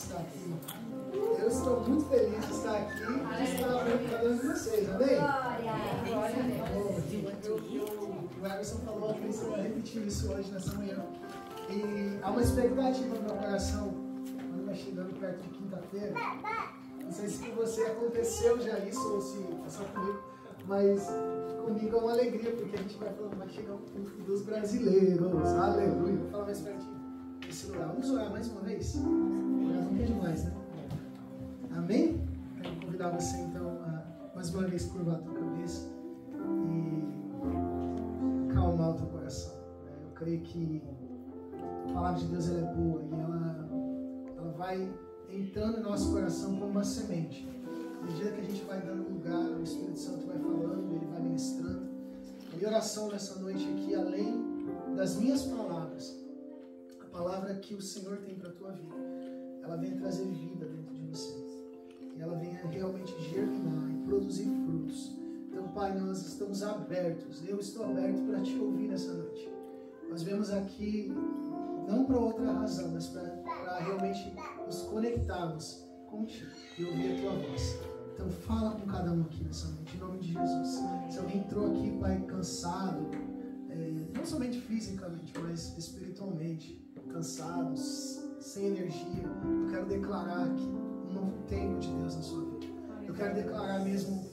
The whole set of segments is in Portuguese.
estar aqui. Eu estou muito feliz de estar aqui e de estar com cada um de vocês, amém? O Emerson falou que você vai repetir isso hoje, nessa manhã. E há uma expectativa no meu coração, quando vai chegando perto de quinta-feira. Não sei se com você aconteceu já isso ou se é só comigo, mas comigo é uma alegria, porque a gente vai chegar um culto dos brasileiros. Aleluia. Vou falar mais pertinho desse lugar. Vamos orar mais uma vez? Orar nunca é demais, né? Amém? Quero convidar você então a mais uma vez curvar a tua cabeça e acalmar o teu coração. Eu creio que a palavra de Deus ela é boa e ela vai entrando em nosso coração como uma semente. À medida que a gente vai dando lugar, o Espírito Santo vai falando, ele vai ministrando. A minha oração nessa noite aqui, além das minhas palavras, a palavra que o Senhor tem para a tua vida, ela venha trazer vida dentro de você. E ela venha realmente germinar e produzir frutos. Então, Pai, nós estamos abertos. Eu estou aberto para te ouvir nessa noite. Nós vemos aqui, não para outra razão, mas para realmente nos conectarmos contigo e ouvir a tua voz. Então, fala com cada um aqui nessa noite, em nome de Jesus. Se alguém entrou aqui, Pai, cansado, não somente fisicamente, mas espiritualmente, cansados, sem energia, eu quero declarar aqui um novo tempo de Deus na sua vida. Eu quero declarar mesmo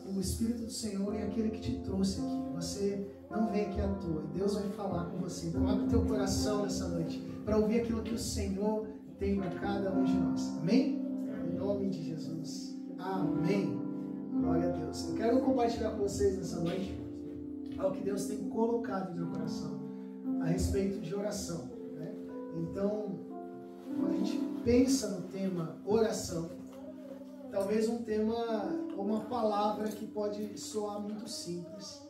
o Espírito do Senhor é aquele que te trouxe aqui. Você não vem aqui à toa. Deus vai falar com você. Então abre o teu coração nessa noite para ouvir aquilo que o Senhor tem para cada um de nós. Amém? Em nome de Jesus. Amém. Glória a Deus. Eu quero compartilhar com vocês nessa noite algo que Deus tem colocado em meu coração a respeito de oração, né? Então, quando a gente pensa no tema oração, talvez um tema, uma palavra que pode soar muito simples.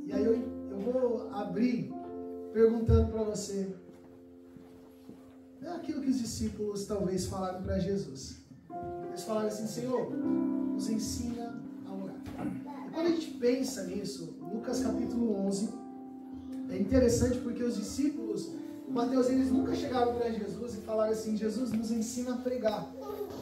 E aí eu vou abrir perguntando para você aquilo que os discípulos talvez falaram para Jesus. Eles falaram assim: Senhor, nos ensina a orar. E quando a gente pensa nisso, Lucas capítulo 11, é interessante porque os discípulos, Mateus, eles nunca chegaram para Jesus e falaram assim: Jesus, nos ensina a pregar,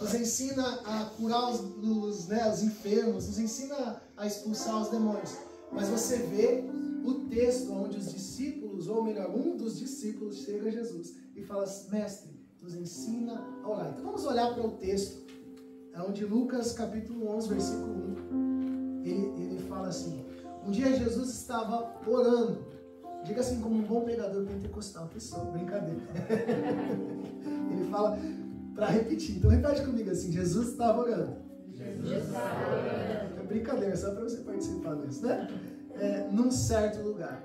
nos ensina a curar os enfermos, nos ensina a expulsar os demônios. Mas você vê o texto onde os discípulos, ou melhor, um dos discípulos chega a Jesus e fala: Mestre, nos ensina a orar. Então vamos olhar para o texto, onde Lucas capítulo 11, versículo 1, ele fala assim: um dia Jesus estava orando. Diga assim como um bom pregador pentecostal, pessoal, brincadeira. Ele fala para repetir, então repete comigo assim: Jesus estava orando. Jesus estava orando. É brincadeira, só para você participar disso, né? Num certo lugar.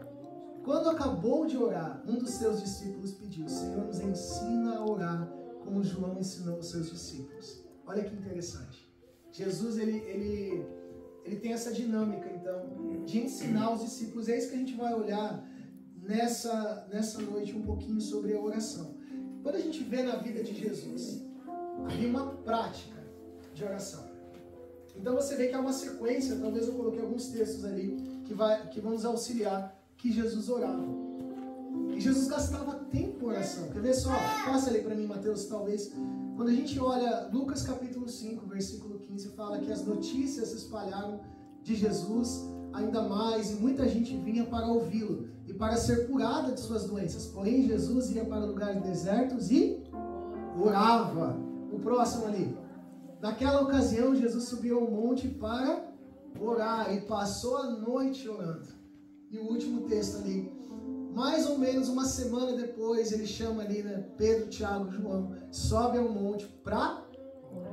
Quando acabou de orar, um dos seus discípulos pediu: Senhor, nos ensina a orar como João ensinou os seus discípulos. Olha que interessante. Jesus, ele tem essa dinâmica, então, de ensinar os discípulos. É isso que a gente vai olhar nessa noite um pouquinho sobre a oração. Quando a gente vê na vida de Jesus, havia uma prática de oração. Então você vê que há uma sequência, talvez eu coloquei alguns textos ali que vão nos auxiliar, que Jesus orava. E Jesus gastava tempo em oração. Quer ver só? Passa ali para mim, Mateus, talvez. Quando a gente olha Lucas capítulo 5, versículo 15, fala que as notícias se espalharam de Jesus ainda mais, e muita gente vinha para ouvi-lo e para ser curada de suas doenças. Porém, Jesus ia para lugares desertos e orava. O próximo ali. Naquela ocasião, Jesus subiu ao monte para orar e passou a noite orando. E o último texto ali, mais ou menos uma semana depois, ele chama ali, né, Pedro, Tiago e João, sobe ao monte para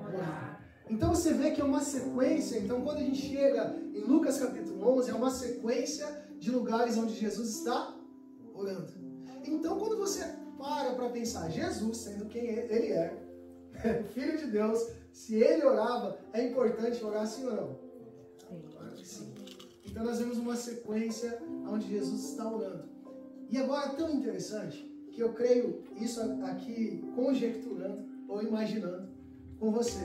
orar. Então você vê que é uma sequência. Então quando a gente chega em Lucas capítulo 11, é uma sequência de lugares onde Jesus está orando. Então quando você para pensar, Jesus, sendo quem ele é, Filho de Deus, se ele orava, é importante orar sim ou não? Claro que sim. Então nós vemos uma sequência onde Jesus está orando. E agora é tão interessante que eu creio, isso aqui conjecturando ou imaginando com você,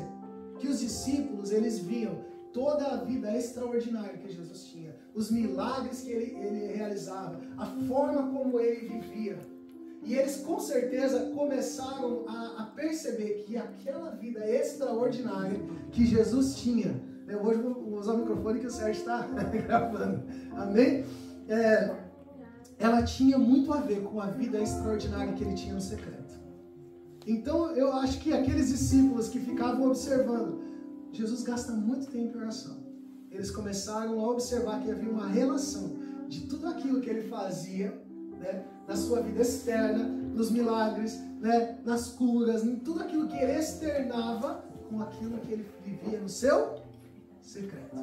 que os discípulos, eles viam toda a vida extraordinária que Jesus tinha, os milagres que ele realizava, a forma como ele vivia. E eles com certeza começaram a perceber que aquela vida extraordinária que Jesus tinha, né? Hoje eu vou usar o microfone que o Sérgio está gravando, amém? Ela tinha muito a ver com a vida extraordinária que ele tinha no secreto. Então eu acho que aqueles discípulos que ficavam observando, Jesus gasta muito tempo em oração. Eles começaram a observar que havia uma relação de tudo aquilo que ele fazia, né, na sua vida externa, nos milagres, né, nas curas, em tudo aquilo que ele externava com aquilo que ele vivia no seu secreto.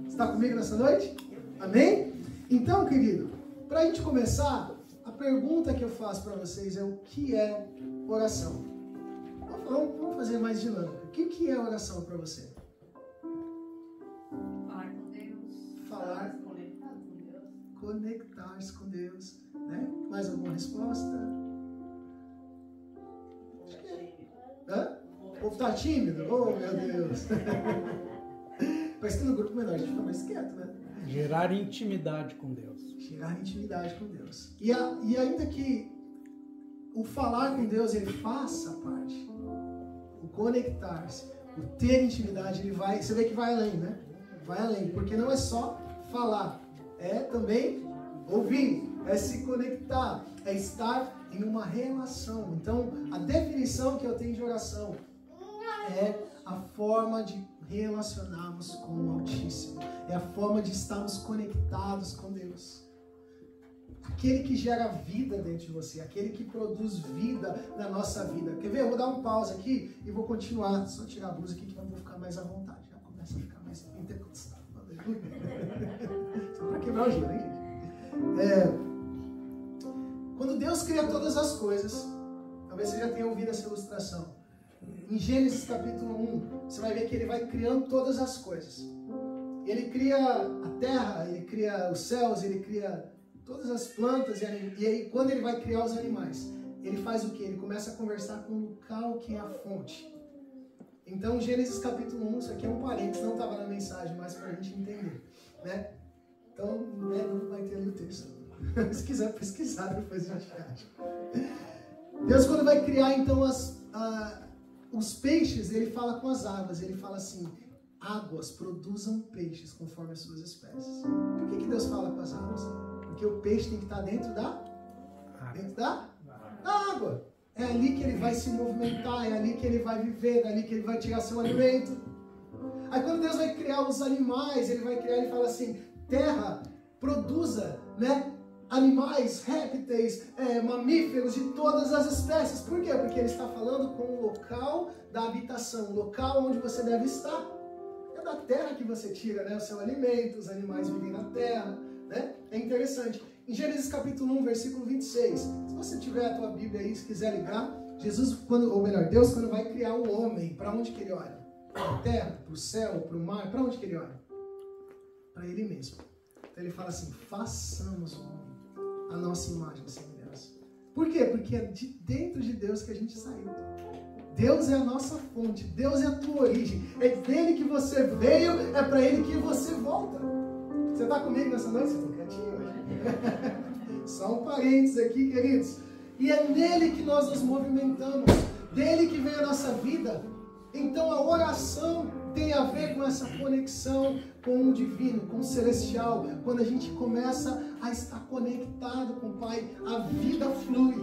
Está comigo nessa noite? Amém? Então, querido, para a gente começar, a pergunta que eu faço para vocês é: o que é oração? Vamos fazer mais dinâmica. O que é oração para você? Falar com Deus. Falar. Conectar com Deus. Conectar-se com Deus. Né? Mais alguma resposta? Hã? O povo tá tímido? Oh, meu Deus! Parece que no grupo menor a gente fica mais quieto, né? Gerar intimidade com Deus. Gerar intimidade com Deus. E ainda que o falar com Deus ele faça parte, o conectar-se, o ter intimidade, ele vai, você vê que vai além, né? Vai além, porque não é só falar, é também ouvir, é se conectar, é estar em uma relação. Então, a definição que eu tenho de oração é a forma de relacionarmos com o Altíssimo, é a forma de estarmos conectados com Deus. Aquele que gera vida dentro de você, aquele que produz vida na nossa vida. Quer ver? Eu vou dar um pause aqui e vou continuar. Só tirar a blusa aqui que eu vou ficar mais à vontade. Já começa a ficar mais pentecostal. Só para quebrar o gelo, hein, gente? Quando Deus cria todas as coisas, talvez você já tenha ouvido essa ilustração. Em Gênesis capítulo 1, você vai ver que ele vai criando todas as coisas. Ele cria a terra, ele cria os céus, ele cria todas as plantas, e aí quando ele vai criar os animais, ele faz o que? Ele começa a conversar com o local que é a fonte. Então, Gênesis capítulo 1, isso aqui é um parênteses, não estava na mensagem, mas para a gente entender, né? Então, né, não vai ter ali o texto. Se quiser pesquisar, depois a gente acha. Deus, quando vai criar, então, os peixes, ele fala com as águas, ele fala assim: águas produzam peixes conforme as suas espécies. Por que Deus fala com as águas? Porque o peixe tem que estar dentro da água. É ali que ele vai se movimentar, é ali que ele vai viver, é ali que ele vai tirar seu alimento. Aí quando Deus vai criar os animais, ele vai criar e fala assim: terra, produza, né, animais, répteis, mamíferos de todas as espécies. Por quê? Porque ele está falando com o local da habitação, o local onde você deve estar. É da terra que você tira, né, o seu alimento, os animais vivem na terra, né? É interessante. Em Gênesis capítulo 1, versículo 26, se você tiver a tua Bíblia aí, se quiser ligar, Deus, quando vai criar o homem, para onde que ele olha? Para a terra, para o céu, para o mar, para onde que ele olha? Para ele mesmo. Então ele fala assim: façamos o homem a nossa imagem e semelhança. Por quê? Porque é de dentro de Deus que a gente saiu. Deus é a nossa fonte, Deus é a tua origem, é dele que você veio, é para ele que você volta. Você está comigo nessa noite? Você está quietinho hoje? Só um parênteses aqui, queridos. E é nele que nós nos movimentamos, dele que vem a nossa vida. Então a oração tem a ver com essa conexão com o divino, com o celestial. Quando a gente começa a estar conectado com o Pai, a vida flui.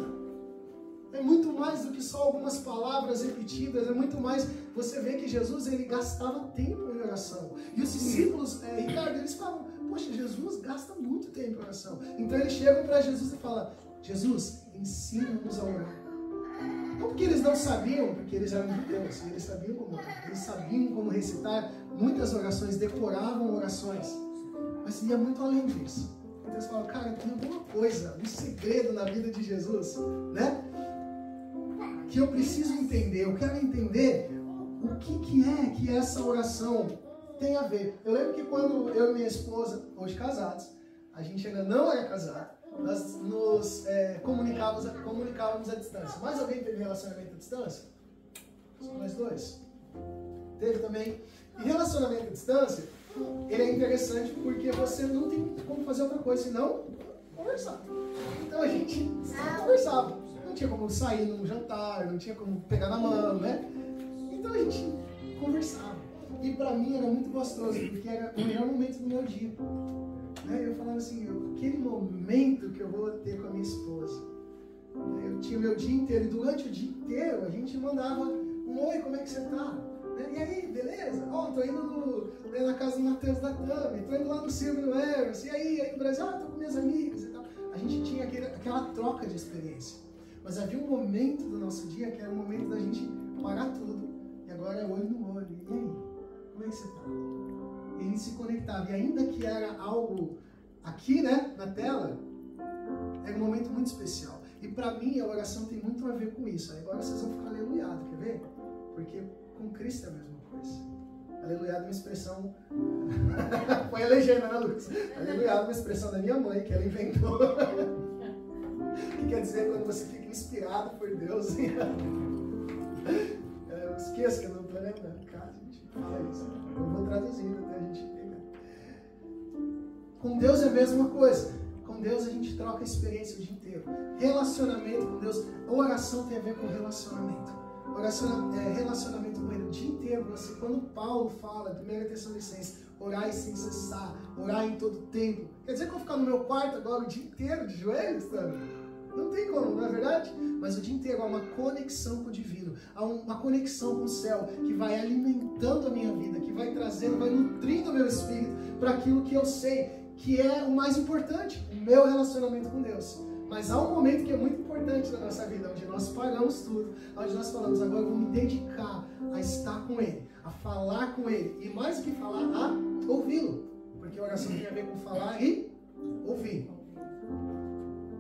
É muito mais do que só algumas palavras repetidas, é muito mais. Você vê que Jesus, ele gastava tempo em oração. E os discípulos, Ricardo, eles falam: poxa, Jesus gasta muito tempo em oração. Então eles chegam para Jesus e falam: Jesus, ensina-nos a orar. Não porque eles não sabiam, porque eles eram judeus, eles sabiam como orar, eles sabiam como recitar muitas orações, decoravam orações, mas ia muito além disso. Então eles falam: cara, tem alguma coisa, um segredo na vida de Jesus, né? Que eu preciso entender, eu quero entender o que é que essa oração tem a ver. Eu lembro que quando eu e minha esposa, hoje casados, a gente ainda não era casado, nós nos comunicávamos à distância. Mais alguém teve relacionamento à distância? Só nós dois. Teve também. E relacionamento à distância, ele é interessante porque você não tem como fazer outra coisa senão conversar. Então a gente conversava. Não tinha como sair num jantar, não tinha como pegar na mão, né? Então a gente conversava. E pra mim era muito gostoso, porque era o melhor momento do meu dia. Né? Eu falava assim, aquele momento que eu vou ter com a minha esposa. Eu tinha meu dia inteiro, e durante o dia inteiro a gente mandava um oi, como é que você tá? E aí, beleza? Tô indo na casa do Matheus da Tami, tô indo lá no Silvio no Eros, e aí no Brasil, tô com minhas amigas e tal. A gente tinha aquela troca de experiência. Mas havia um momento do nosso dia que era o momento da gente parar tudo, e agora é olho no olho. E aí, como é que você tá? E a gente se conectava, e ainda que era algo aqui, né, na tela, era um momento muito especial. E pra mim a oração tem muito a ver com isso. Agora vocês vão ficar aleluiados, quer ver? Porque com Cristo é a mesma coisa. Aleluiado é uma expressão... Põe a legenda, né, Lucas? Aleluiado é uma expressão da minha mãe, que ela inventou. Que quer dizer quando você fica inspirado por Deus. Eu esqueço que eu não estou lembrando. Cara, a gente fala isso. Eu vou traduzindo até a gente pegar. Com Deus é a mesma coisa. Com Deus a gente troca a experiência o dia inteiro. Relacionamento com Deus. A oração tem a ver com relacionamento. Relacionamento com Ele o dia inteiro. Quando Paulo fala, 1 Tessalonicenses, orai sem cessar, orai em todo tempo. Quer dizer que eu vou ficar no meu quarto agora o dia inteiro de joelhos, sabe? Não tem como, não é verdade? Mas o dia inteiro há uma conexão com o divino, há uma conexão com o céu que vai alimentando a minha vida, que vai trazendo, vai nutrindo o meu espírito para aquilo que eu sei que é o mais importante, o meu relacionamento com Deus. Mas há um momento que é muito importante na nossa vida, onde nós paramos tudo, onde nós falamos, agora eu vou me dedicar a estar com Ele, a falar com Ele, e mais do que falar, a ouvi-lo. Porque a oração tem a ver com falar e ouvir.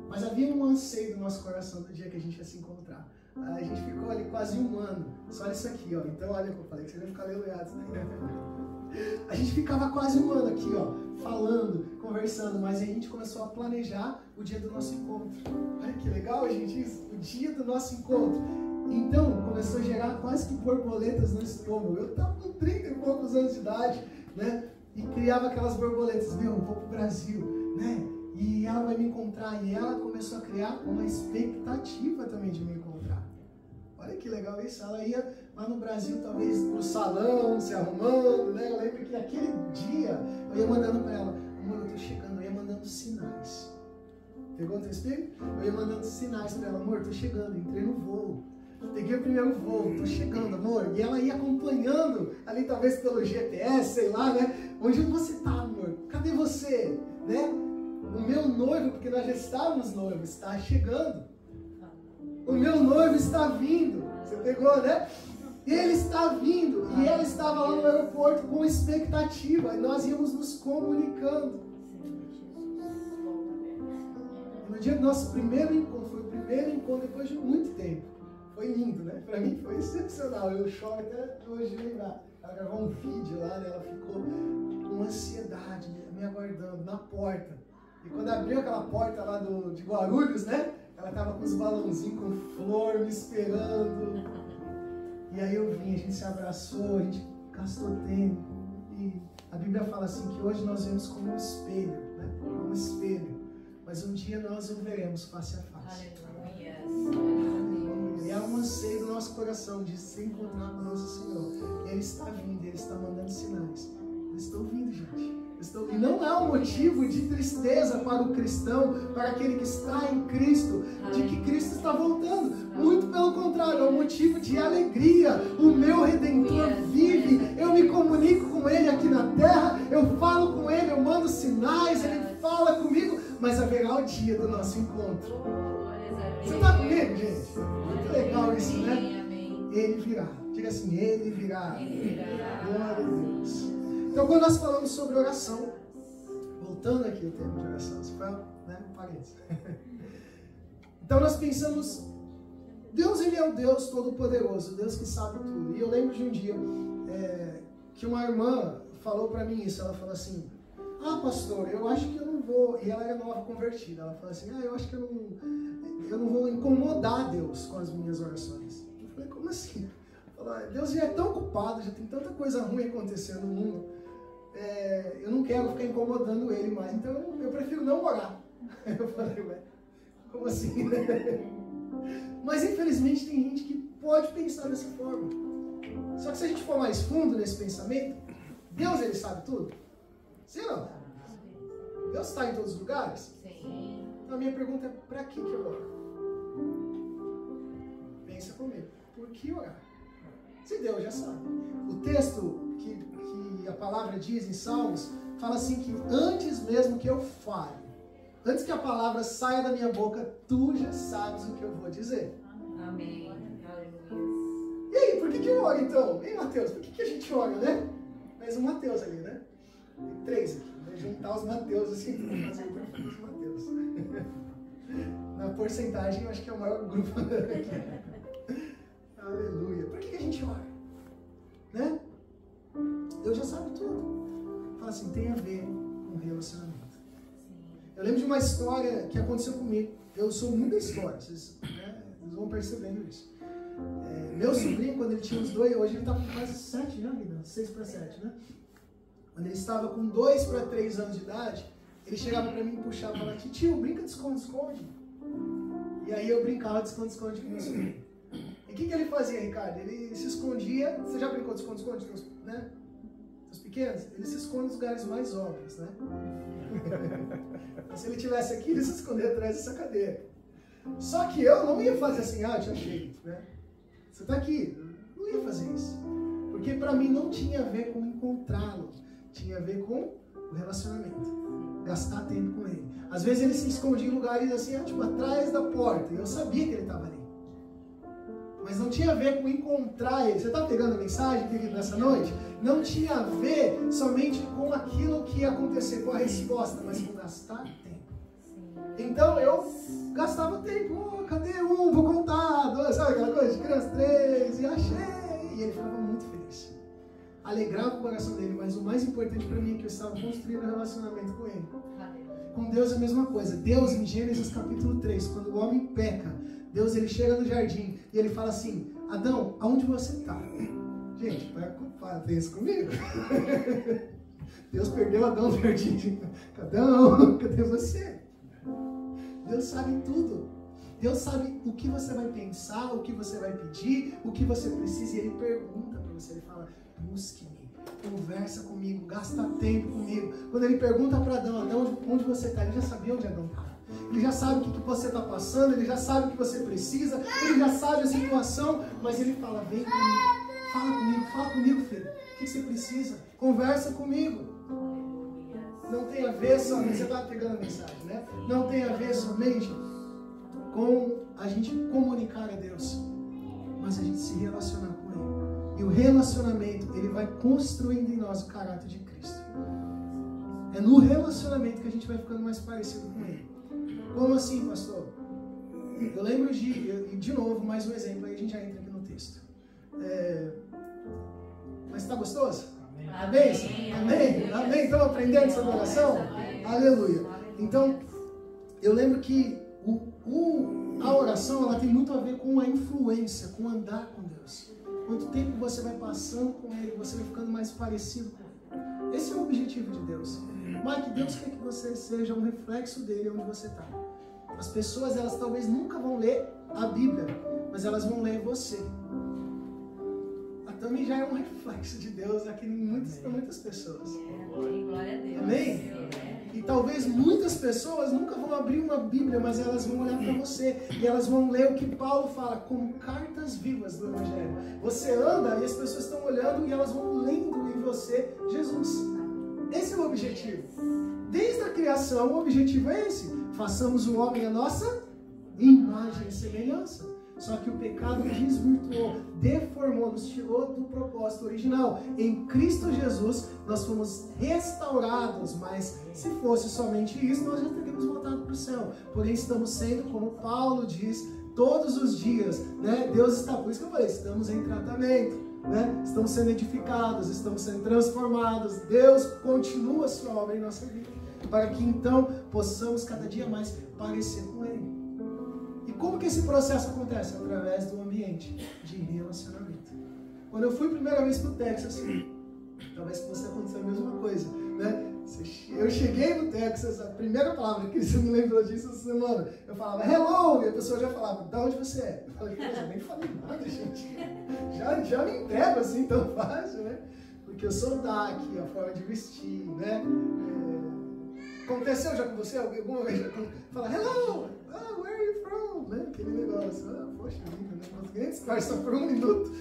Mas havia um anseio do nosso coração no dia que a gente ia se encontrar. A gente ficou ali quase um ano. Só isso aqui, ó. Então olha o que eu falei, que vocês iam ficar aleluiados, né? A gente ficava quase um ano aqui, ó, falando, conversando, mas a gente começou a planejar o dia do nosso encontro. Olha que legal, gente, isso. O dia do nosso encontro. Então, começou a gerar quase que borboletas no estômago. Eu estava com 30 e poucos anos de idade, né? E criava aquelas borboletas. Meu, eu vou pro Brasil, né? E ela vai me encontrar. E ela começou a criar uma expectativa também de me encontrar. Olha que legal isso. Ela ia lá no Brasil, talvez no salão, se arrumando, né? Eu lembro que aquele dia eu ia mandando para ela, amor, eu tô chegando. Eu ia mandando sinais. Pegou o teu espírito? Eu ia mandando sinais para ela, amor, tô chegando. Entrei no voo. Peguei o primeiro voo, tô chegando, amor. E ela ia acompanhando, ali talvez pelo GPS, sei lá, né? Onde você tá, amor? Cadê você? Né? O meu noivo, porque nós já estávamos noivos, está chegando. O meu noivo está vindo. Você pegou, né? Ele está vindo. E ela estava lá no aeroporto com expectativa. E nós íamos nos comunicando. E no dia do nosso primeiro encontro, foi o primeiro encontro depois de muito tempo. Foi lindo, né? Pra mim foi excepcional. Eu choro até hoje de lembrar. Ela gravou um vídeo lá, né? Ela ficou com ansiedade, me aguardando na porta. E quando abriu aquela porta lá de Guarulhos, né? Ela tava com os balãozinhos com flor me esperando. E aí eu vim, a gente se abraçou, a gente gastou tempo. E a Bíblia fala assim que hoje nós vemos como um espelho, né? Como um espelho. Mas um dia nós o veremos face a face. E é um anseio do nosso coração de se encontrar com o nosso Senhor. Ele está vindo, Ele está mandando sinais. Eu estou vindo, gente. E não é um motivo de tristeza para o cristão, para aquele que está em Cristo, de que Cristo está voltando. Muito pelo contrário, é um motivo de alegria. O meu Redentor vive. Eu me comunico com Ele aqui na terra, eu falo com Ele, eu mando sinais, Ele fala comigo, mas haverá o dia do nosso encontro. Você está comigo, gente? Muito legal isso, né? Ele virá. Diga assim, Ele virá. Glória a Deus. Então, quando nós falamos sobre oração, voltando aqui o termo de oração, isso foi, né, um parênteses. Então, nós pensamos, Deus, Ele é o Deus Todo-Poderoso, o Deus que sabe tudo. E eu lembro de um dia que uma irmã falou para mim isso, ela falou assim, pastor, eu acho que eu não vou, e ela era nova convertida, ela falou assim, eu acho que eu não vou incomodar Deus com as minhas orações. Eu falei, como assim? Deus já é tão ocupado, já tem tanta coisa ruim acontecendo no mundo, eu não quero ficar incomodando Ele mais, então eu prefiro não orar. Eu falei, ué, como assim? Mas infelizmente tem gente que pode pensar dessa forma. Só que se a gente for mais fundo nesse pensamento, Deus, ele sabe tudo? Sim ou não? Deus está em todos os lugares? Sim. Então a minha pergunta é, para que eu oro? Pensa comigo. Por que orar? Se Deus já sabe. O texto que a palavra diz em Salmos, fala assim que antes mesmo que eu fale, antes que a palavra saia da minha boca, tu já sabes o que eu vou dizer. Amém. Aleluia. E aí, por que eu oro então? Ei, Mateus, por que a gente ora, né? Mais um Mateus ali, né? Tem 3 aqui. Vou juntar os Mateus assim, para fazer o perfil dos Mateus. Na porcentagem, eu acho que é o maior grupo aqui. Aleluia. Por que a gente ora? Né? Deus já sabe tudo. Fala assim, tem a ver com relacionamento. Eu lembro de uma história que aconteceu comigo. Eu sou muito da história, vocês vão percebendo isso. Meu sobrinho, quando ele tinha uns 2, hoje ele está com quase 7, né, vida? 6 para 7, né? Quando ele estava com 2 para 3 anos de idade, ele chegava para mim e puxava e falava, tio, brinca de esconde-esconde. E aí eu brincava de esconde-esconde com meu sobrinho. E o que ele fazia, Ricardo? Ele se escondia, você já brincou de esconde-esconde, né? Os pequenos? Ele se esconde nos lugares mais óbvios, né? Se ele estivesse aqui, ele se escondia atrás dessa cadeira. Só que eu não ia fazer assim, eu te achei, né? Você está aqui. Eu não ia fazer isso. Porque para mim não tinha a ver com encontrá-lo. Tinha a ver com o relacionamento. Gastar tempo com ele. Às vezes ele se escondia em lugares assim, tipo, atrás da porta. E eu sabia que ele estava ali. Mas não tinha a ver com encontrar ele. Você está pegando a mensagem, querido, nessa noite? Não tinha a ver somente com aquilo que ia acontecer, com a resposta, mas com gastar tempo. Então eu gastava tempo. Oh, cadê um? Vou contar. 2, sabe aquela coisa de criança? 3, e achei. E ele ficava muito feliz. Alegrava o coração dele, mas o mais importante para mim é que eu estava construindo um relacionamento com ele. Com Deus é a mesma coisa. Deus, em Gênesis capítulo 3, quando o homem peca, Deus ele chega no jardim e ele fala assim, Adão, aonde você está? Gente, pensa comigo. Deus perdeu Adão no jardim. Adão, cadê você? Deus sabe tudo. Deus sabe o que você vai pensar, o que você vai pedir, o que você precisa. E ele pergunta para você, ele fala, busque-me, conversa comigo, gasta tempo comigo. Quando ele pergunta para Adão, onde você está? Ele já sabia onde Adão estava. Ele já sabe o que você está passando, ele já sabe o que você precisa, ele já sabe a situação, mas ele fala, vem comigo, fala comigo, filho. O que você precisa? Conversa comigo. Não tem a ver somente, você está pegando a mensagem, né? Não tem a ver somente com a gente comunicar a Deus, mas a gente se relacionar com Ele. E o relacionamento, ele vai construindo em nós o caráter de Cristo. É no relacionamento que a gente vai ficando mais parecido com Ele. Como assim, pastor? Eu lembro de novo, mais um exemplo, aí a gente já entra aqui no texto. Mas está gostoso? Amém? Amém? Amém? Estão aprendendo sobre oração? Aleluia. Então, eu lembro que a oração ela tem muito a ver com a influência, com andar com Deus. Quanto tempo você vai passando com Ele, você vai ficando mais parecido com Ele. Esse é o objetivo de Deus. Mike, Deus quer que você seja um reflexo dele onde você está. As pessoas, elas talvez nunca vão ler a Bíblia, mas elas vão ler você. A Tami já é um reflexo de Deus aqui para muitas pessoas. Glória a Deus. Amém? E talvez muitas pessoas nunca vão abrir uma Bíblia, mas elas vão olhar para você e elas vão ler o que Paulo fala como cartas vivas do Evangelho. Você anda e as pessoas estão olhando e elas vão lendo em você Jesus. Esse é o objetivo. Desde a criação, o objetivo é esse. Façamos o homem a nossa imagem e semelhança. Só que o pecado desvirtuou, deformou, nos tirou do propósito original. Em Cristo Jesus, nós fomos restaurados, mas se fosse somente isso, nós já teríamos voltado para o céu. Porém, estamos sendo, como Paulo diz, todos os dias, né? Deus está, por isso que eu falei, estamos em tratamento, né? Estamos sendo edificados, estamos sendo transformados. Deus continua a sua obra em nossa vida, para que então possamos cada dia mais parecer com Ele. E como que esse processo acontece? Através do ambiente de relacionamento. Quando eu fui a primeira vez para o Texas, Talvez com você aconteceu a mesma coisa, né? Eu cheguei no Texas, a primeira palavra que você me lembrou disso essa semana, eu falava hello, e a pessoa já falava, da onde você é? Eu falei, eu nem falei nada, gente. Já me entrego assim tão fácil, né? Porque o sotaque, a forma de vestir, né? Aconteceu já com você? Alguma vez já fala, hello, where are you from? Né? Aquele negócio, poxa vida, né? Não consegui nem disfarçar por um minuto.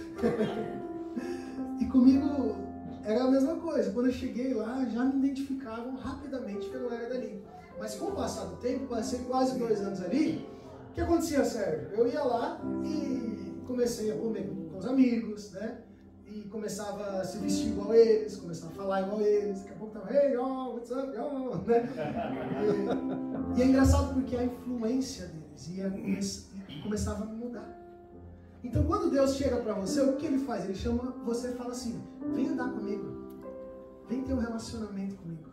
E comigo era a mesma coisa. Quando eu cheguei lá, já me identificavam rapidamente que eu não era dali. Mas com o passar do tempo, passei quase 2 anos ali, o que acontecia, Sérgio? Eu ia lá e comecei a comer com os amigos, né? E começava a se vestir igual eles, começava a falar igual eles, daqui a pouco tava, hey, y'all, what's up, y'all, né? E é engraçado porque a influência deles começava a mudar. Então quando Deus chega para você, o que ele faz? Ele chama você e fala assim, vem andar comigo, vem ter um relacionamento comigo.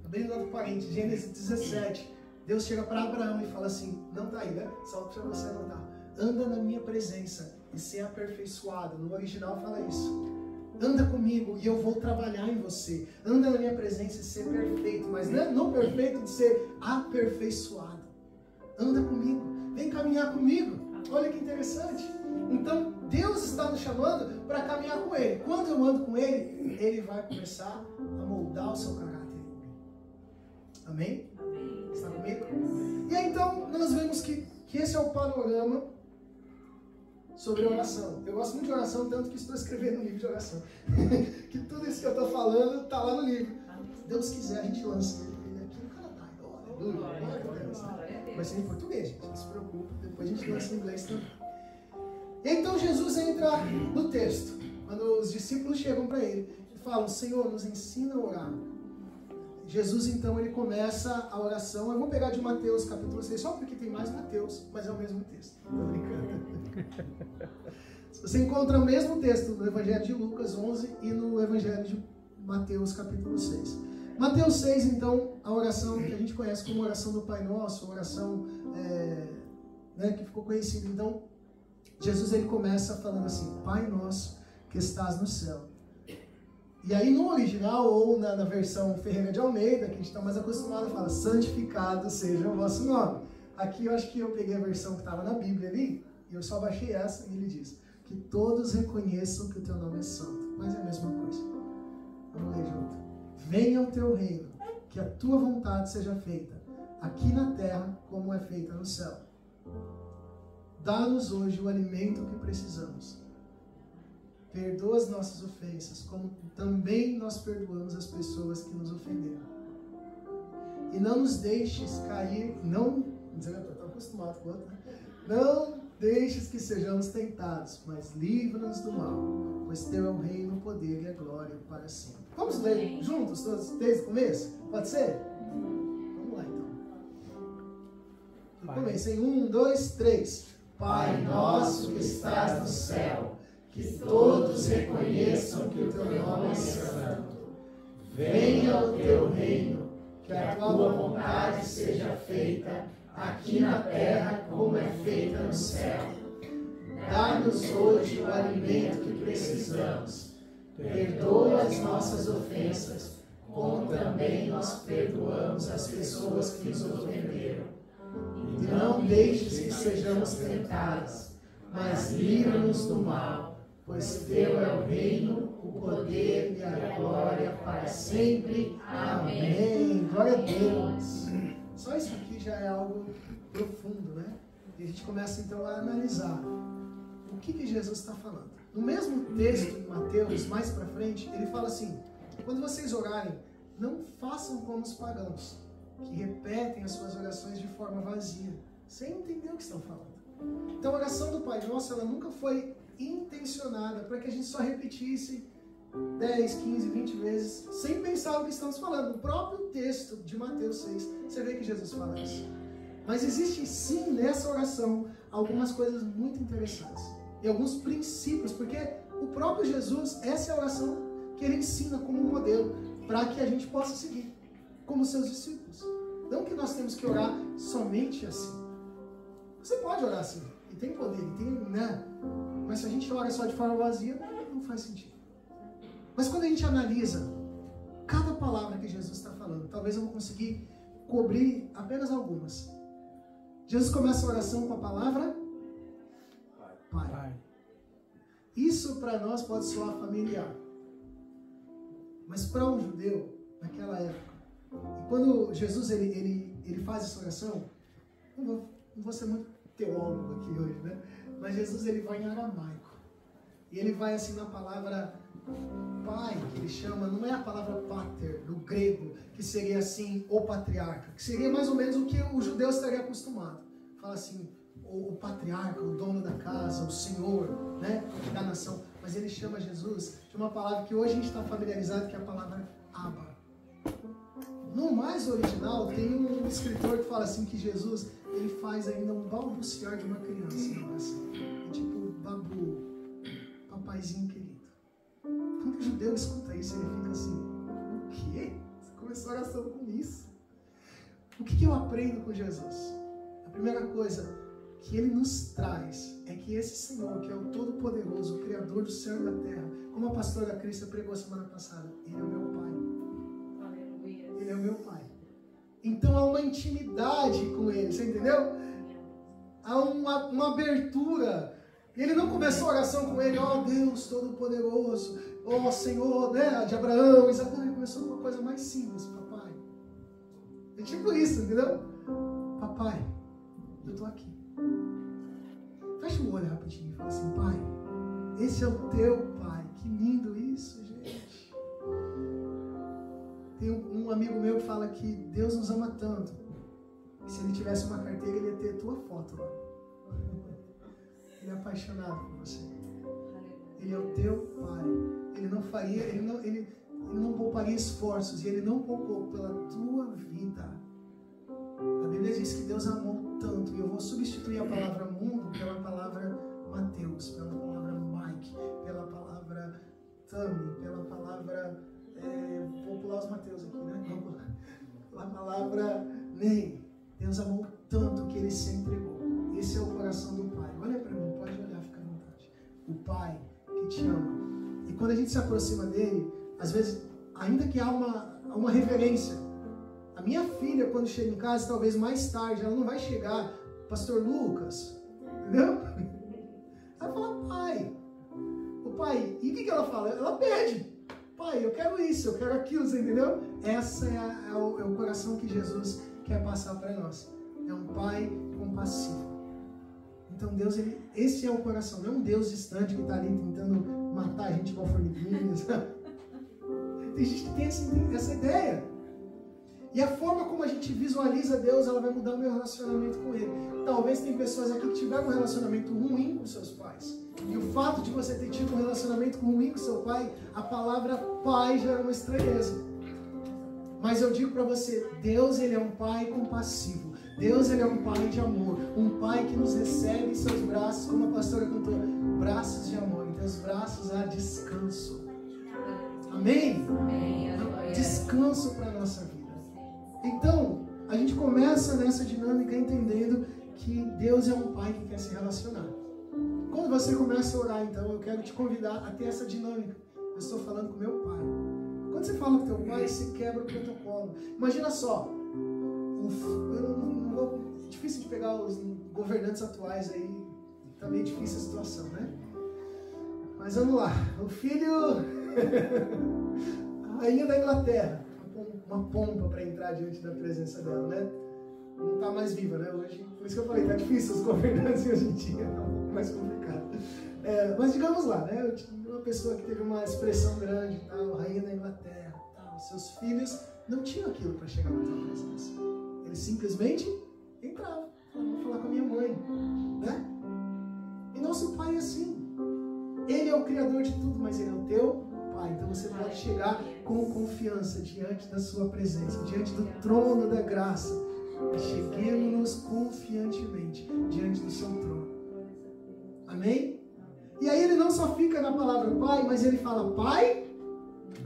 Bem do outro parente, Gênesis 17, Deus chega para Abraão e fala assim, não tá aí, né? Só para você anotar, anda na minha presença e ser aperfeiçoado. No original fala isso. Anda comigo e eu vou trabalhar em você. Anda na minha presença e ser perfeito. Mas não perfeito de ser aperfeiçoado. Anda comigo. Vem caminhar comigo. Olha que interessante. Então, Deus está nos chamando para caminhar com Ele. Quando eu ando com Ele, Ele vai começar a moldar o seu caráter. Amém? Está comigo? E aí, então, nós vemos que esse é o panorama sobre oração. Eu gosto muito de oração, tanto que estou escrevendo um livro de oração. Que tudo isso que eu estou falando está lá no livro. Se Deus quiser, a gente lança ele aqui no Canadá. Vai ser em português, gente. Não se preocupe. Depois a gente lança em inglês também. Então Jesus entra no texto. Quando os discípulos chegam para ele e falam, Senhor, nos ensina a orar. Jesus, então, ele começa a oração. Eu vou pegar de Mateus, capítulo 6, só porque tem mais Mateus, mas é o mesmo texto. Estou brincando. Você encontra o mesmo texto no Evangelho de Lucas 11 e no Evangelho de Mateus, capítulo 6. Mateus 6, então, a oração que a gente conhece como oração do Pai Nosso, a oração que ficou conhecida. Então, Jesus, ele começa falando assim, Pai Nosso que estás no céu. E aí no original, ou na versão Ferreira de Almeida, que a gente está mais acostumado, fala, santificado seja o vosso nome. Aqui eu acho que eu peguei a versão que estava na Bíblia ali, e eu só baixei essa, e ele diz, que todos reconheçam que o teu nome é santo. Mas é a mesma coisa. Vamos ler junto. Venha o teu reino, que a tua vontade seja feita, aqui na terra como é feita no céu. Dá-nos hoje o alimento que precisamos. Perdoa as nossas ofensas, como também nós perdoamos as pessoas que nos ofenderam. E não nos deixes cair, não deixes que sejamos tentados, mas livra-nos do mal, pois teu é o reino, o poder e a glória para sempre. Vamos ler juntos, todos, desde o começo? Pode ser? Vamos lá então. No começo, em 1, 2, 3. Pai nosso que estás no céu, que todos reconheçam que o teu nome é santo. Venha o teu reino, que a tua vontade seja feita, aqui na terra como é feita no céu. Dá-nos hoje o alimento que precisamos. Perdoa as nossas ofensas, como também nós perdoamos as pessoas que nos ofenderam. E não deixes que sejamos tentados, mas livra-nos do mal, pois teu é o reino, o poder e a glória para sempre. Amém. Glória a Deus. Só isso aqui já é algo profundo, né? E a gente começa então a analisar o que Jesus está falando. No mesmo texto em Mateus, mais para frente, ele fala assim, quando vocês orarem, não façam como os pagãos, que repetem as suas orações de forma vazia, sem entender o que estão falando. Então a oração do Pai Nosso, ela nunca foi intencionada para que a gente só repetisse 10, 15, 20 vezes, sem pensar o que estamos falando. No próprio texto de Mateus 6, você vê que Jesus fala isso. Mas existe sim nessa oração algumas coisas muito interessantes. E alguns princípios, porque o próprio Jesus, essa é a oração que ele ensina como um modelo, para que a gente possa seguir, como seus discípulos. Não que nós temos que orar somente assim. Você pode orar assim, e tem poder, e tem, né? Mas se a gente ora só de forma vazia, não faz sentido. Mas quando a gente analisa cada palavra que Jesus está falando, talvez eu não conseguir cobrir apenas algumas. Jesus começa a oração com a palavra Pai. Isso para nós pode soar familiar. Mas para um judeu, naquela época, e quando Jesus ele faz essa oração, não vou ser muito teólogo aqui hoje, né? Mas Jesus ele vai em aramaico. E ele vai assim na palavra pai, que ele chama, não é a palavra pater, do grego, que seria assim, o patriarca, que seria mais ou menos o que o judeu estaria acostumado. Fala assim, o patriarca, o dono da casa, o senhor, né, da nação. Mas ele chama Jesus de uma palavra que hoje a gente está familiarizado, que é a palavra Abba. No mais original, tem um escritor que fala assim que Jesus, ele faz ainda um balbuciar de uma criança. Assim, é tipo babu, papaizinho querido. Quando o judeu escuta isso, ele fica assim, o quê? Você começou a oração com isso? O que eu aprendo com Jesus? A primeira coisa que ele nos traz é que esse Senhor, que é o Todo-Poderoso, o Criador do céu e da terra, como a pastora Crista pregou semana passada, ele é o meu Pai. Ele é o meu Pai. Então há uma intimidade com ele, você entendeu? Há uma abertura. Ele não começou a oração com ele, ó Deus Todo-Poderoso, ó Senhor, né, de Abraão, Isaac. Ele começou com uma coisa mais simples, papai. É tipo isso, entendeu? Papai, eu estou aqui. Fecha o olho rapidinho e fala assim, Pai, esse é o teu Pai. Que lindo isso, gente. Tem um amigo meu que fala que Deus nos ama tanto que se ele tivesse uma carteira, ele ia ter a tua foto lá. Ele é apaixonado por você. Ele é o teu Pai. Ele não faria, ele não pouparia esforços, e ele não poupou pela tua vida. A Bíblia diz que Deus amou tanto, e eu vou substituir a palavra mundo pela palavra Mateus, pela palavra Mike, pela palavra Tami, pela palavra, vou pular os Mateus aqui, né? Pela palavra Ney. Deus amou tanto que ele se entregou. Esse é o coração do Pai. Olha para mim, pode olhar, fica à vontade. O Pai que te ama. E quando a gente se aproxima dele, às vezes, ainda que há uma reverência. A minha filha, quando chega em casa, talvez mais tarde, ela não vai chegar, Pastor Lucas, entendeu? Ela fala, pai. O pai, e o que ela fala? Ela pede. Pai, eu quero isso, eu quero aquilo, você entendeu? Essa é o coração que Jesus quer passar para nós. É um pai compassivo. Então Deus, esse é o coração, não é um Deus distante que está ali tentando matar a gente igual formiguinhas. Tem gente que tem essa ideia. E a forma como a gente visualiza Deus, ela vai mudar o meu relacionamento com Ele. Talvez tem pessoas aqui que tiveram um relacionamento ruim com seus pais. E o fato de você ter tido um relacionamento ruim com seu pai, a palavra pai já era uma estranheza. Mas eu digo para você, Deus, Ele é um pai compassivo. Deus, Ele é um pai de amor. Um pai que nos recebe em seus braços, como a pastora cantou, braços de amor. Em teus braços há descanso. Amém? Descanso para a nossa vida. Então, a gente começa nessa dinâmica entendendo que Deus é um pai que quer se relacionar. Quando você começa a orar, então, eu quero te convidar a ter essa dinâmica. Eu estou falando com meu pai. Quando você fala com teu pai, você quebra o protocolo. Imagina só, é difícil de pegar os governantes atuais aí, tá meio difícil a situação, né? Mas vamos lá, o filho, a rainha da Inglaterra, uma pompa para entrar diante da presença dela, né? Não tá mais viva, né? Hoje, por isso que eu falei, tá difícil os governantes hoje em dia, tá um pouco mais complicado. Mas digamos lá, né? Eu tive uma pessoa que teve uma expressão grande, tal, rainha da Inglaterra, tal, seus filhos não tinham aquilo para chegar na tua presença. Eles simplesmente entravam, vou falar com a minha mãe, né? E nosso pai é assim. Ele é o criador de tudo, mas ele é o teu pai. Então você pode chegar com confiança diante da sua presença, diante do trono da graça. Cheguemos-nos confiantemente diante do seu trono. Amém? E aí ele não só fica na palavra pai, mas ele fala pai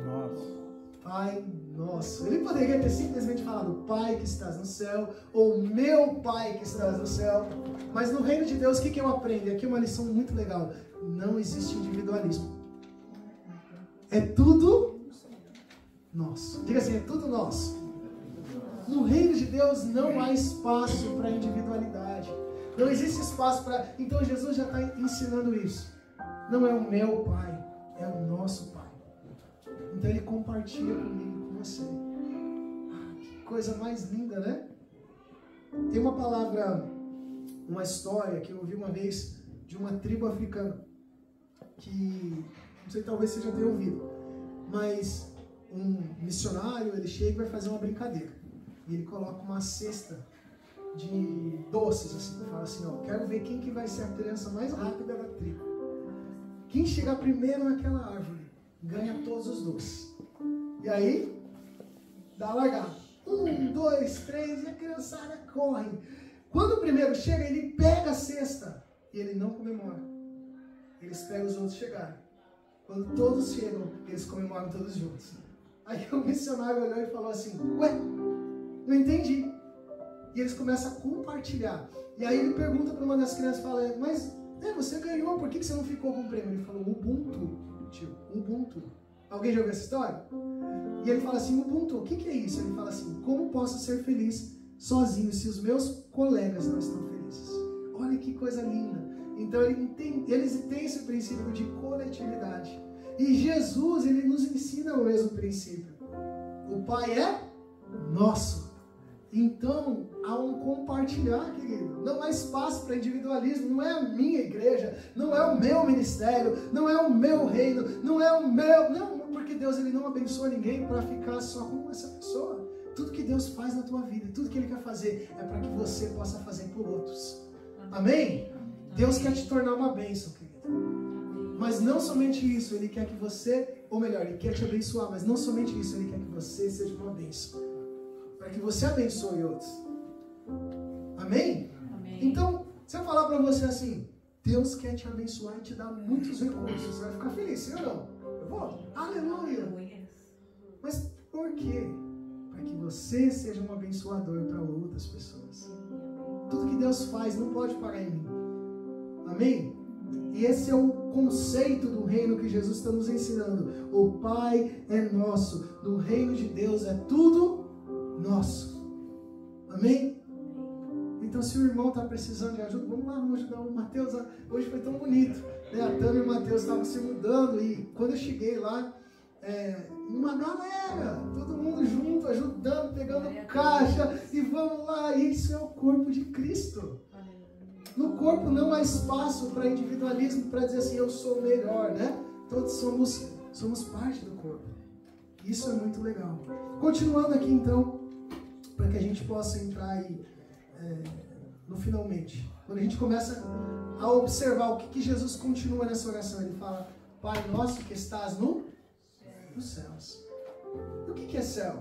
nosso. Pai nosso. Ele poderia ter simplesmente falado Pai que estás no céu, ou meu Pai que estás no céu. Mas no reino de Deus, o que eu aprendo? E aqui é uma lição muito legal. Não existe individualismo. é tudo nosso. Diga assim, é tudo nosso. No reino de Deus não há espaço para individualidade. Não existe espaço para... Então Jesus já está ensinando isso. Não é o meu Pai, é o nosso Pai. Então Ele compartilha comigo e com você. Que coisa mais linda, né? Tem uma palavra, uma história que eu ouvi uma vez de uma tribo africana. Que, não sei, talvez você já tenha ouvido. Mas um missionário, ele chega e vai fazer uma brincadeira. E ele coloca uma cesta de doces, assim, fala assim, ó, quero ver quem que vai ser a criança mais rápida da tribo. Quem chegar primeiro naquela árvore, ganha todos os doces. E aí, dá a largada. 1, 2, 3, e a criançada corre. Quando o primeiro chega, ele pega a cesta e ele não comemora. Ele espera os outros chegarem. Quando todos chegam, eles comemoram todos juntos. Aí o missionário olhou e falou assim, ué, não entendi. E eles começam a compartilhar. E aí ele pergunta para uma das crianças, fala, mas você ganhou, por que você não ficou com o prêmio? Ele falou, Ubuntu, tio, Ubuntu. Alguém já ouviu essa história? E ele fala assim, Ubuntu, o que é isso? Ele fala assim, como posso ser feliz sozinho se os meus colegas não estão felizes? Olha que coisa linda. Então eles têm esse princípio de coletividade. E Jesus, ele nos ensina o mesmo princípio. O Pai é nosso. Então, há um compartilhar, querido. Não há espaço para individualismo. Não é a minha igreja, não é o meu ministério, não é o meu reino, não é o meu... Não, porque Deus, ele não abençoa ninguém para ficar só com essa pessoa. Tudo que Deus faz na tua vida, tudo que Ele quer fazer, é para que você possa fazer por outros. Amém? Deus quer te tornar uma bênção, querido. Mas não somente isso, Ele quer que você, ou melhor, Ele quer te abençoar, mas não somente isso, Ele quer que você seja uma bênção. Para que você abençoe outros. Amém? Amém. Então, se eu falar para você assim, Deus quer te abençoar e te dar muitos recursos, você vai ficar feliz, sim ou não? Eu vou? Aleluia! Mas por quê? Para que você seja um abençoador para outras pessoas. Tudo que Deus faz não pode parar em mim. Amém? E esse é o conceito do reino que Jesus está nos ensinando. O Pai é nosso. No reino de Deus é tudo nosso. Amém? Então, se o irmão está precisando de ajuda, vamos lá, vamos ajudar o Mateus. Hoje foi tão bonito, né? A Tânia e o Mateus estavam se mudando e quando eu cheguei lá, uma galera, todo mundo junto, ajudando, pegando caixa e vamos lá. Isso é o corpo de Cristo. No corpo não há espaço para individualismo, para dizer assim, eu sou melhor, né? Todos somos parte do corpo. Isso é muito legal. Continuando aqui então, para que a gente possa entrar aí no finalmente. Quando a gente começa a observar o que Jesus continua nessa oração, ele fala, Pai nosso que estás nos céus. E o que é céu?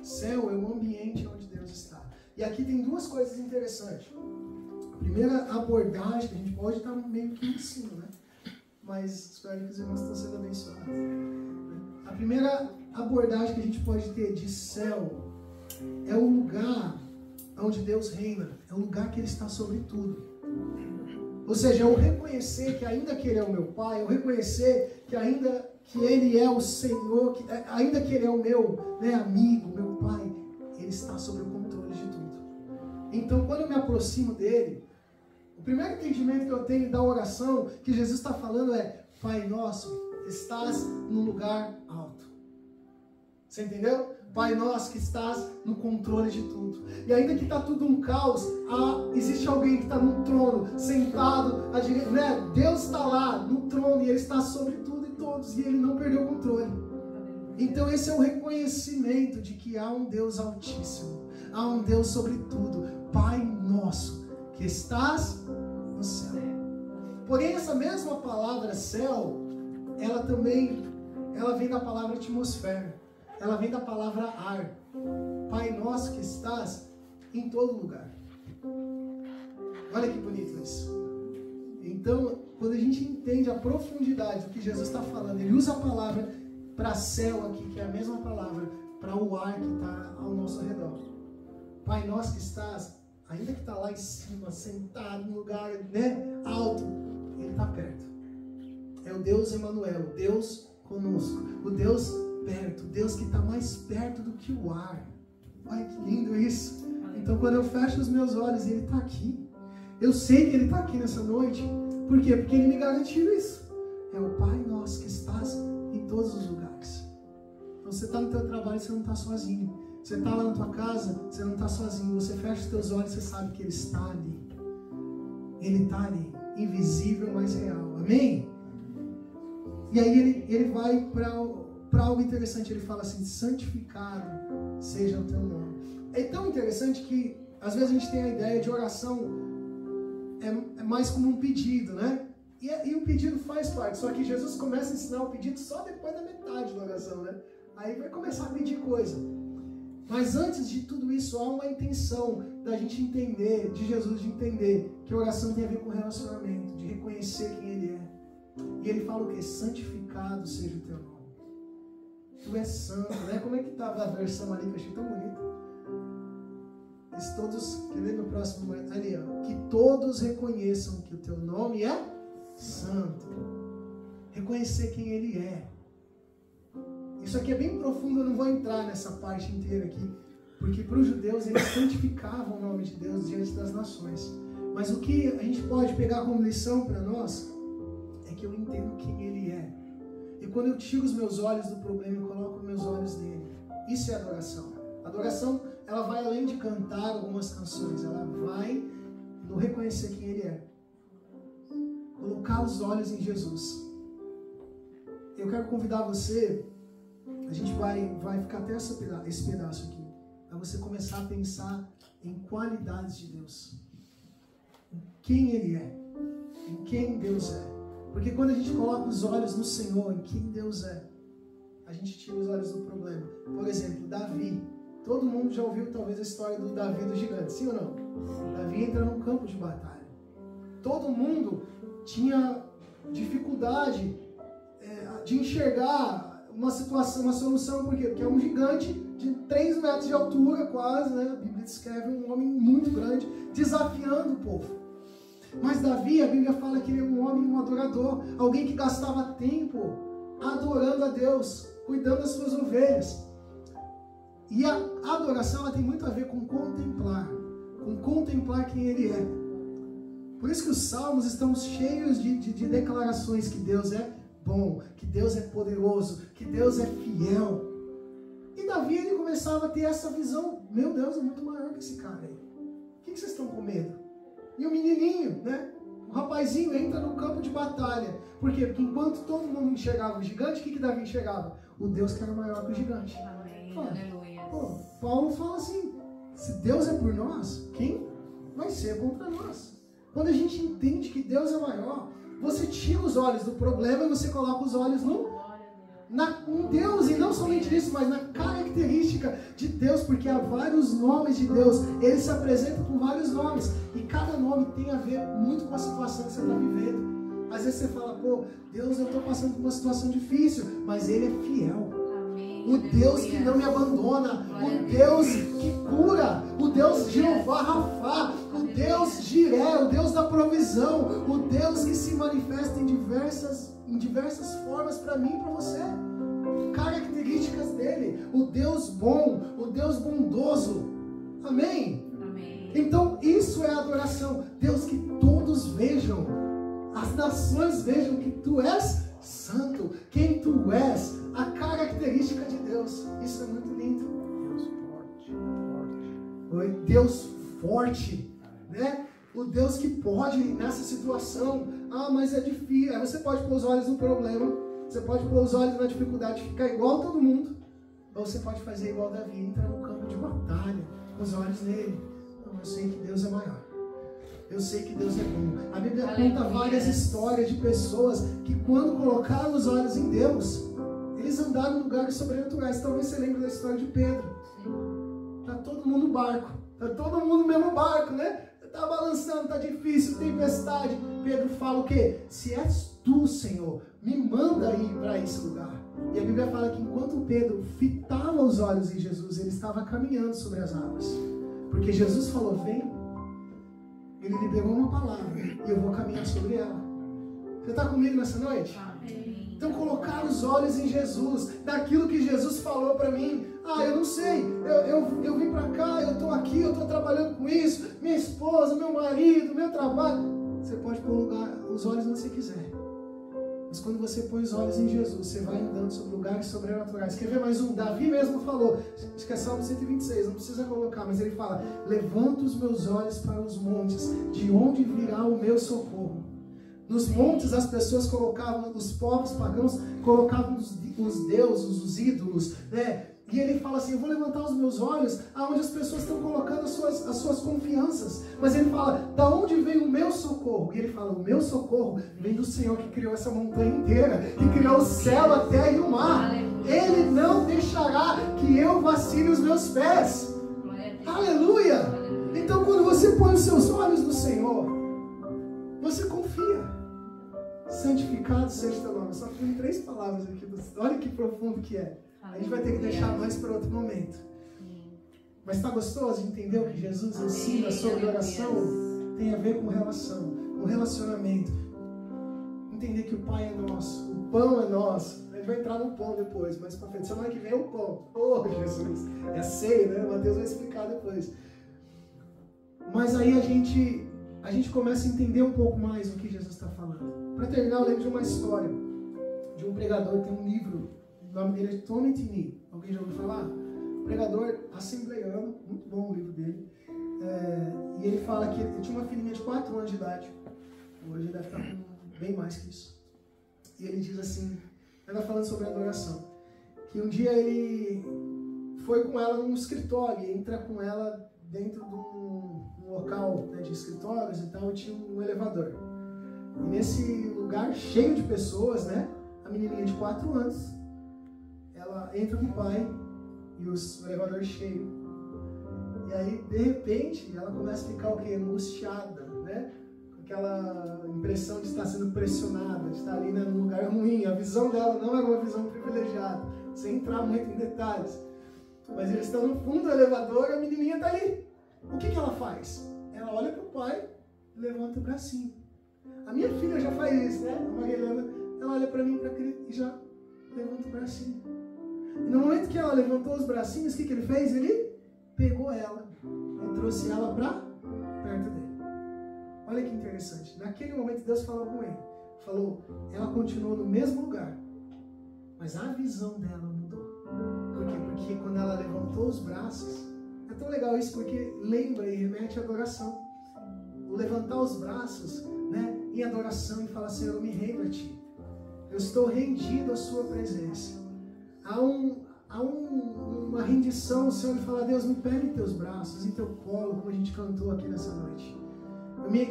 Céu é o ambiente onde Deus está. E aqui tem duas coisas interessantes. A primeira abordagem, que a gente pode estar meio que em cima, né? Mas espero que os irmãos estão sendo abençoados. A primeira abordagem que a gente pode ter de céu é o lugar onde Deus reina. É o lugar que Ele está sobre tudo. Ou seja, eu reconhecer que ainda que Ele é o meu Pai, eu reconhecer que ainda que Ele é o Senhor, ainda que Ele é o meu amigo, meu Pai, Ele está sobre o controle de tudo. Então, quando eu me aproximo dEle, o primeiro entendimento que eu tenho da oração que Jesus está falando é, Pai nosso, estás no lugar alto. Você entendeu? Pai nosso que estás no controle de tudo. E ainda que está tudo um caos, existe alguém que está no trono, sentado à direita, né? Deus está lá no trono e Ele está sobre tudo e todos, e Ele não perdeu o controle. Então esse é o reconhecimento de que há um Deus altíssimo, há um Deus sobre tudo. Pai nosso que estás no céu. Porém essa mesma palavra céu, ela vem da palavra atmosfera. Ela vem da palavra ar. Pai nosso que estás em todo lugar. Olha que bonito isso. Então, quando a gente entende a profundidade do que Jesus está falando, Ele usa a palavra para céu aqui, que é a mesma palavra para o ar que está ao nosso redor. Pai nosso que estás, ainda que está lá em cima, sentado no lugar, né, alto, Ele está perto. É o Deus Emanuel, o Deus conosco, o Deus perto, o Deus que está mais perto do que o ar. Olha que lindo isso. Então quando eu fecho os meus olhos, Ele está aqui. Eu sei que Ele está aqui nessa noite. Por quê? Porque Ele me garantiu isso. É o Pai nosso que estás em todos os lugares. Então você está no teu trabalho, você não está sozinho. Você está lá na tua casa, você não está sozinho. Você fecha os teus olhos, você sabe que Ele está ali. Ele está ali, invisível, mas real. Amém? E aí ele vai para algo interessante. Ele fala assim: santificado seja o teu nome. É tão interessante que às vezes a gente tem a ideia de oração é mais como um pedido, né? E o pedido faz parte. Só que Jesus começa a ensinar o pedido só depois da metade da oração, né? Aí vai começar a pedir coisa. Mas antes de tudo isso, há uma intenção da gente entender, de Jesus de entender que a oração tem a ver com relacionamento, de reconhecer quem Ele é. E Ele fala o quê? Santificado seja o teu nome. Tu és santo, né? Como é que estava a versão ali que eu achei tão bonita? Todos, quer ver no próximo ali, ó, que todos reconheçam que o teu nome é santo. Reconhecer quem Ele é. Isso aqui é bem profundo, eu não vou entrar nessa parte inteira aqui, porque para os judeus eles santificavam o nome de Deus diante das nações. Mas o que a gente pode pegar como lição para nós é que eu entendo quem Ele é. E quando eu tiro os meus olhos do problema e coloco os meus olhos nele, isso é adoração. A adoração, ela vai além de cantar algumas canções, ela vai no reconhecer quem Ele é. Colocar os olhos em Jesus. Eu quero convidar você, a gente vai ficar até esse pedaço aqui, para você começar a pensar em qualidades de Deus. Em quem Ele é. Em quem Deus é. Porque quando a gente coloca os olhos no Senhor, em quem Deus é, a gente tira os olhos do problema. Por exemplo, Davi. Todo mundo já ouviu talvez a história do Davi do gigante, sim ou não? Davi entra num campo de batalha. Todo mundo tinha dificuldade de enxergar uma situação, uma solução. Por quê? Porque é um gigante de 3 metros de altura quase, né? A Bíblia descreve um homem muito grande, desafiando o povo. Mas Davi, a Bíblia fala que ele é um homem, um adorador, alguém que gastava tempo adorando a Deus, cuidando das suas ovelhas. E a adoração, ela tem muito a ver com contemplar quem Ele é. Por isso que os salmos estão cheios de declarações que Deus é bom, que Deus é poderoso, que Deus é fiel. E Davi, ele começava a ter essa visão: meu Deus, é muito maior que esse cara aí. O que vocês estão com medo? E o menininho, né? O rapazinho entra no campo de batalha. Por quê? Porque enquanto todo mundo enxergava o gigante, o que Davi enxergava? O Deus que era maior que o gigante. Amém. Fala. Aleluia. Pô, Paulo fala assim: se Deus é por nós, quem vai ser contra nós? Quando a gente entende que Deus é maior, você tira os olhos do problema e você coloca os olhos em Deus, e não somente nisso, mas na característica de Deus, porque há vários nomes de Deus, Ele se apresenta com vários nomes, e cada nome tem a ver muito com a situação que você está vivendo. Às vezes você fala: pô, Deus, eu estou passando por uma situação difícil, mas Ele é fiel. O Deus que não me abandona, o Deus que cura, o Deus Jeová Rafá, o Deus Jiré, o Deus da provisão, o Deus que se manifesta em diversas formas para mim e para você. Características dele, o Deus bom, o Deus bondoso. Amém? Amém. Então isso é adoração. Deus, que todos vejam, as nações vejam que tu és santo, quem tu és, a característica de Deus. Isso é muito lindo. Deus forte. Oi, Deus forte, né? O Deus que pode nessa situação. Ah, mas é difícil. Aí você pode pôr os olhos no problema, você pode pôr os olhos na dificuldade, ficar igual a todo mundo, ou você pode fazer igual Davi, entrar no campo de batalha, com os olhos nele. Não, eu sei que Deus é maior. Eu sei que Deus é bom. A Bíblia conta várias histórias de pessoas que, quando colocaram os olhos em Deus, eles andaram em lugares sobrenaturais. Talvez você lembre da história de Pedro. Tá todo mundo no barco. Tá todo mundo no mesmo barco, né? Tá balançando, tá difícil, tempestade. Pedro fala o quê? Se és tu, Senhor, me manda ir para esse lugar. E a Bíblia fala que enquanto Pedro fitava os olhos em Jesus, ele estava caminhando sobre as águas. Porque Jesus falou: vem. Ele liberou uma palavra e eu vou caminhar sobre ela. Você está comigo nessa noite? Então colocar os olhos em Jesus, naquilo que Jesus falou para mim. Ah, eu não sei, eu vim para cá, eu estou aqui, eu estou trabalhando com isso, minha esposa, meu marido, meu trabalho. Você pode pôr os olhos onde você quiser. Mas quando você põe os olhos em Jesus, você vai andando sobre lugares sobrenaturais. Quer ver mais um? Davi mesmo falou, acho que é Salmo 126, não precisa colocar, mas ele fala: levanto os meus olhos para os montes, de onde virá o meu socorro? Nos montes as pessoas colocavam, os povos pagãos colocavam os deuses, os ídolos, né? E ele fala assim: eu vou levantar os meus olhos aonde as pessoas estão colocando as suas confianças. Mas ele fala: da onde vem o meu socorro? E ele fala: o meu socorro vem do Senhor que criou essa montanha inteira, que criou o céu, a terra e o mar. Ele não deixará que eu vacile os meus pés. Aleluia! Então quando você põe os seus olhos no Senhor, você confia. Santificado seja o teu nome. Só tem 3 palavras aqui. Olha que profundo que é. A gente vai ter que deixar mais para outro momento. Mas está gostoso de entender o que Jesus ensina sobre oração? Tem a ver com relação, com relacionamento. Entender que o Pai é nosso, o pão é nosso. A gente vai entrar no pão depois, mas para frente. Semana que vem é o pão. Oh, Jesus! É a ceia, né? Mateus vai explicar depois. Mas aí a gente começa a entender um pouco mais o que Jesus está falando. Para terminar, eu lembro de uma história de um pregador que tem um livro. O nome dele é Tony Tini. Alguém já ouviu falar? Pregador assembleiano, muito bom o livro dele. E ele fala que ele tinha uma filhinha de 4 anos de idade. Hoje ele deve estar com bem mais que isso. E ele diz assim, ele está falando sobre adoração, que um dia ele foi com ela num escritório, e entra com ela dentro de um local, né, de escritórios e tal, e tinha um elevador. E nesse lugar cheio de pessoas, né, a menininha de 4 anos, ela entra com o pai e o elevador cheio. E aí, de repente, ela começa a ficar o quê? Angustiada, né? Com aquela impressão de estar sendo pressionada, de estar ali, né, num lugar ruim. A visão dela não era uma visão privilegiada, sem entrar muito em detalhes. Mas eles estão no fundo do elevador e a menininha está ali. O que ela faz? Ela olha para o pai e levanta o bracinho. A minha filha já faz isso, né? A Marilena, ela olha para mim e já levanta o bracinho. E no momento que ela levantou os bracinhos, o que ele fez? Ele pegou ela e trouxe ela para perto dele. Olha que interessante. Naquele momento Deus falou com ele. Falou, ela continuou no mesmo lugar, mas a visão dela mudou. Por quê? Porque quando ela levantou os braços, é tão legal isso porque lembra e remete à adoração. O levantar os braços, né, em adoração e falar: Senhor, eu me rendo a Ti. Eu estou rendido à Sua presença. Há uma rendição, o Senhor fala: Deus, me pega em Teus braços, em Teu colo, como a gente cantou aqui nessa noite.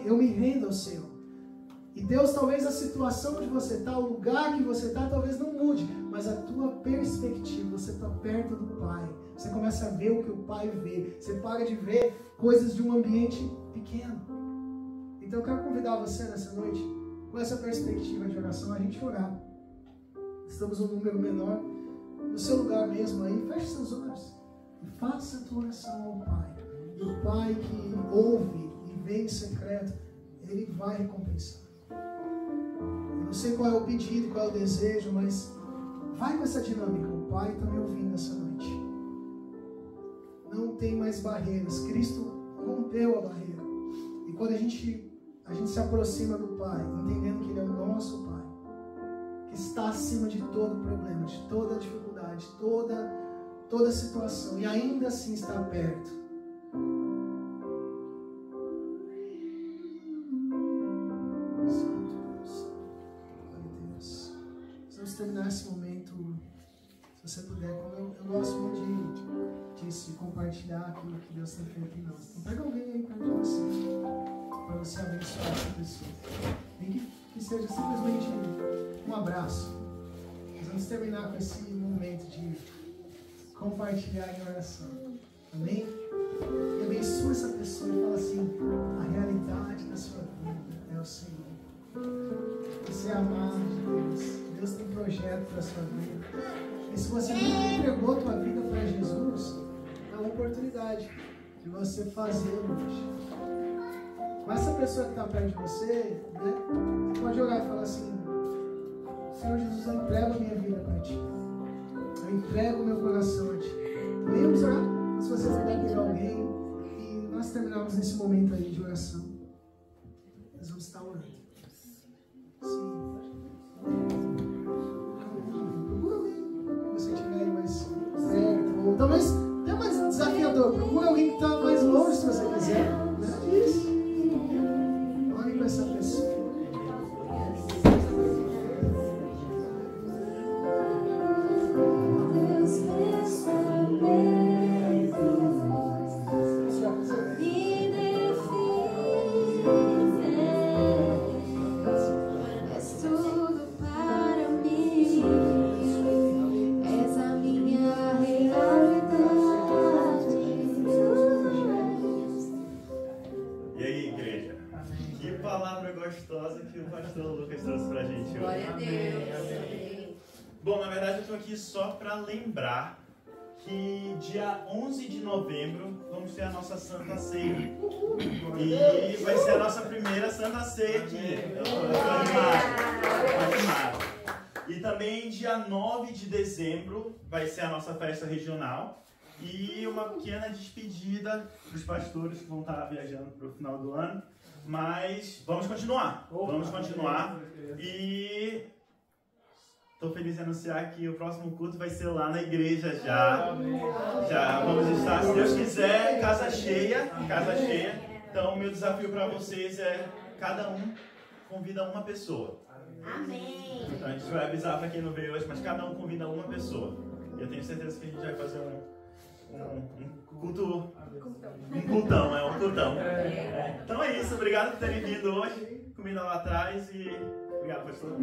Eu me rendo ao Senhor. E Deus, talvez a situação onde você está, o lugar que você está, talvez não mude, mas a tua perspectiva, você está perto do Pai. Você começa a ver o que o Pai vê. Você para de ver coisas de um ambiente pequeno. Então eu quero convidar você nessa noite, com essa perspectiva de oração, a gente orar. Estamos num número menor, no seu lugar mesmo aí, feche seus olhos e faça a tua oração ao Pai. E o Pai que ouve e vê em secreto, Ele vai recompensar. Eu não sei qual é o pedido, qual é o desejo, mas vai com essa dinâmica. O Pai está me ouvindo essa noite. Não tem mais barreiras. Cristo rompeu a barreira. E quando a gente se aproxima do Pai, entendendo que Ele é o nosso Pai, que está acima de todo problema, de toda dificuldade, toda situação, e ainda assim está perto. Santo Deus, glória a Deus. Vamos terminar esse momento, se você puder, como eu gosto muito de compartilhar aquilo que Deus tem feito em nós. Então pega alguém aí perto de você, para você abençoar essa pessoa. Nem que seja simplesmente um abraço. Nós vamos terminar com esse momento de compartilhar em oração. Amém? E abençoa essa pessoa e fala assim: a realidade da sua vida é o Senhor. Você é amado de Deus. Deus tem projeto para a sua vida. E se você não entregou a tua vida para Jesus, é uma oportunidade de você fazê-lo hoje. Com essa pessoa que está perto de você, né, você pode orar e falar assim: Senhor Jesus, eu entrego a minha vida para Ti. Eu entrego o meu coração a Ti. Também vamos orar, se você puder pegar alguém, e nós terminamos nesse momento aí de oração. Nós vamos estar orando. Sim. Procura alguém que você estiver aí mais perto. Ou talvez até mais desafiador. Procura alguém que está mais longe, se você quiser. Não é isso. Ore com essa pessoa. Que o pastor Lucas trouxe pra gente hoje. Glória a Deus. Bom, na verdade eu tô aqui só pra lembrar que dia 11 de novembro vamos ter a nossa Santa Ceia. E vai ser a nossa primeira Santa Ceia aqui. Eu tô animado. E também dia 9 de dezembro vai ser a nossa festa regional. E uma pequena despedida dos pastores que vão estar viajando pro final do ano. Mas vamos continuar, e estou feliz em anunciar que o próximo culto vai ser lá na igreja já vamos estar, se Deus quiser, casa cheia, então o meu desafio para vocês é, cada um convida uma pessoa. Amém. Então a gente vai avisar para quem não veio hoje, mas cada um convida uma pessoa, e eu tenho certeza que a gente vai fazer um culto, um cultão. Então é isso, obrigado por terem vindo hoje, comida lá atrás e obrigado, pastor.